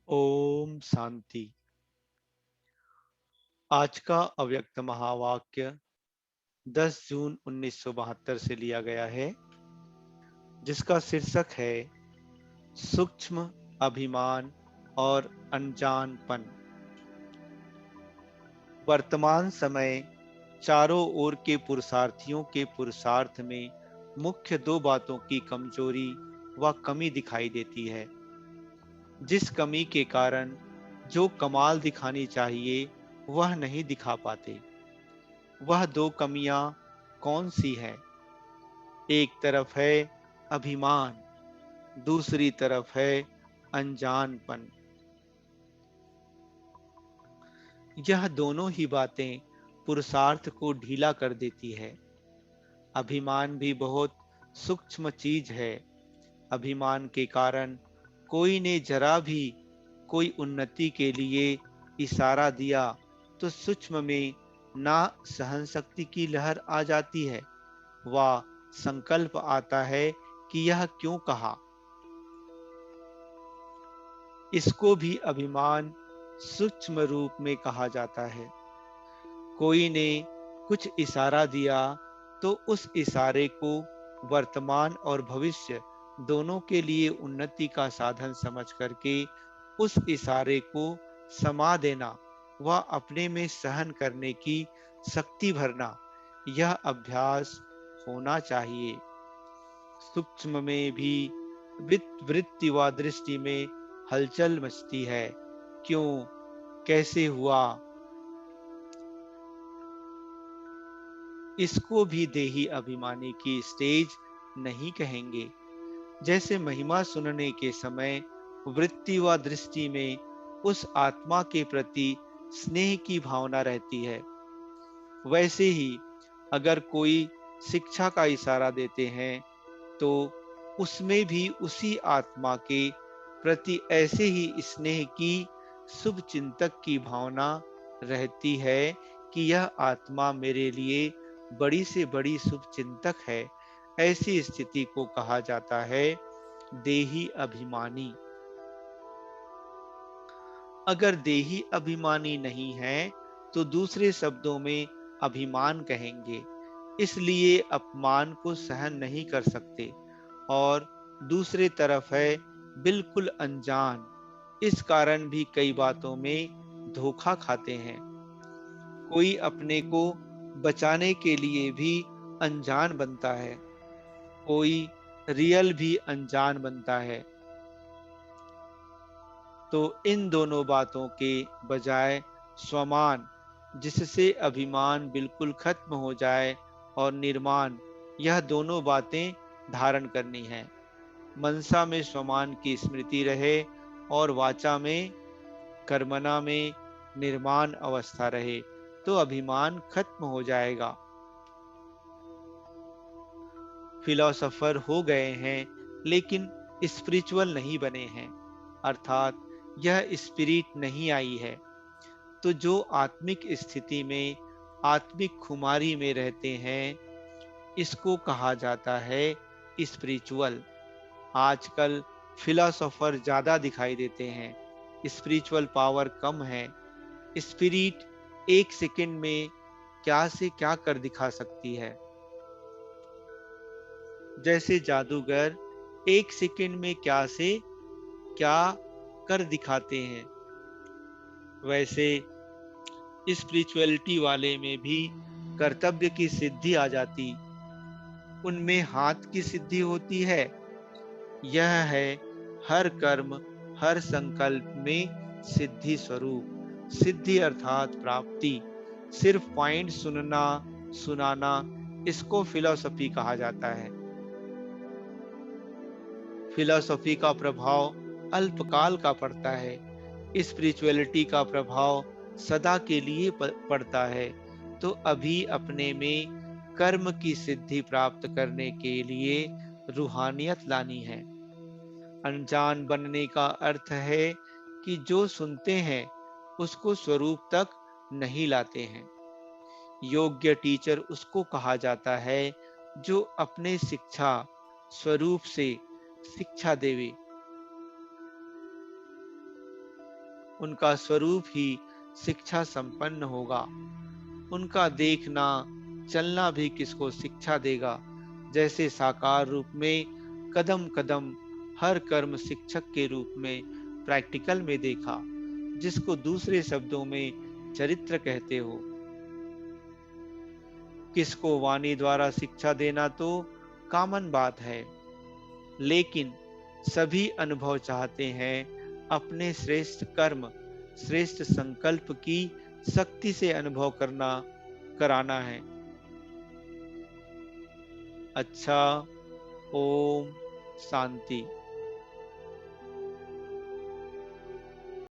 ओम शांति। आज का अव्यक्त महावाक्य 10 जून 1972 से लिया गया है, जिसका शीर्षक है सूक्ष्म अभिमान और अनजानपन। वर्तमान समय चारों ओर के पुरुषार्थियों के पुरुषार्थ में मुख्य दो बातों की कमजोरी व कमी दिखाई देती है, जिस कमी के कारण जो कमाल दिखानी चाहिए वह नहीं दिखा पाते। वह दो कमियां कौन सी हैं? एक तरफ है अभिमान, दूसरी तरफ है अनजानपन। यह दोनों ही बातें पुरुषार्थ को ढीला कर देती है। अभिमान भी बहुत सूक्ष्म चीज है। अभिमान के कारण कोई ने जरा भी कोई उन्नति के लिए इशारा दिया तो सूक्ष्म में ना सहन शक्ति की लहर आ जाती है, व संकल्प आता है कि यह क्यों कहा। इसको भी अभिमान सूक्ष्म रूप में कहा जाता है। कोई ने कुछ इशारा दिया तो उस इशारे को वर्तमान और भविष्य दोनों के लिए उन्नति का साधन समझ करके उस इशारे को समा देना व अपने में सहन करने की शक्ति भरना, यह अभ्यास होना चाहिए। सूक्ष्म में भी वृत्ति व दृष्टि में हलचल मचती है। क्यों, कैसे हुआ, इसको भी देही अभिमानी की स्टेज नहीं कहेंगे। जैसे महिमा सुनने के समय वृत्ति व दृष्टि में उस आत्मा के प्रति स्नेह की भावना रहती है, वैसे ही अगर कोई शिक्षा का इशारा देते हैं तो उसमें भी उसी आत्मा के प्रति ऐसे ही स्नेह की, शुभ चिंतक की भावना रहती है कि यह आत्मा मेरे लिए बड़ी से बड़ी शुभ चिंतक है। ऐसी स्थिति को कहा जाता है देही अभिमानी। अगर देही अभिमानी नहीं है तो दूसरे शब्दों में अभिमान कहेंगे, इसलिए अपमान को सहन नहीं कर सकते। और दूसरी तरफ है बिल्कुल अनजान, इस कारण भी कई बातों में धोखा खाते हैं। कोई अपने को बचाने के लिए भी अनजान बनता है, कोई रियल भी अनजान बनता है। तो इन दोनों बातों के बजाय स्वमान, जिससे अभिमान बिल्कुल खत्म हो जाए, और निर्माण, यह दोनों बातें धारण करनी है। मनसा में स्वमान की स्मृति रहे और वाचा में, कर्मणा में निर्माण अवस्था रहे, तो अभिमान खत्म हो जाएगा। फिलोसोफर हो गए हैं लेकिन स्पिरिचुअल नहीं बने हैं, अर्थात यह स्पिरिट नहीं आई है। तो जो आत्मिक स्थिति में, आत्मिक खुमारी में रहते हैं, इसको कहा जाता है स्पिरिचुअल। आजकल फिलोसोफर ज्यादा दिखाई देते हैं, स्पिरिचुअल पावर कम है। स्पिरिट एक सेकंड में क्या से क्या कर दिखा सकती है। जैसे जादूगर एक सेकंड में क्या से क्या कर दिखाते हैं, वैसे स्पिरिचुअलिटी वाले में भी कर्तव्य की सिद्धि आ जाती, उनमें हाथ की सिद्धि होती है। यह है हर कर्म, हर संकल्प में सिद्धि स्वरूप। सिद्धि अर्थात प्राप्ति। सिर्फ पॉइंट सुनना, सुनाना, इसको फिलॉसफी कहा जाता है। फिलॉसफी का प्रभाव अल्पकाल का पड़ता है, स्पिरिचुअलिटी का प्रभाव सदा के लिए पड़ता है। तो अभी अपने में कर्म की सिद्धि प्राप्त करने के लिए रूहानियत लानी है। अनजान बनने का अर्थ है कि जो सुनते हैं उसको स्वरूप तक नहीं लाते हैं। योग्य टीचर उसको कहा जाता है जो अपने शिक्षा स्वरूप से शिक्षा देवे। उनका स्वरूप ही शिक्षा संपन्न होगा। उनका देखना चलना भी किसको शिक्षा देगा। जैसे साकार रूप में कदम कदम हर कर्म शिक्षक के रूप में प्रैक्टिकल में देखा, जिसको दूसरे शब्दों में चरित्र कहते हो। किसको वाणी द्वारा शिक्षा देना तो कॉमन बात है, लेकिन सभी अनुभव चाहते हैं अपने श्रेष्ठ कर्म, श्रेष्ठ संकल्प की शक्ति से अनुभव कराना है। अच्छा, ओम शांति।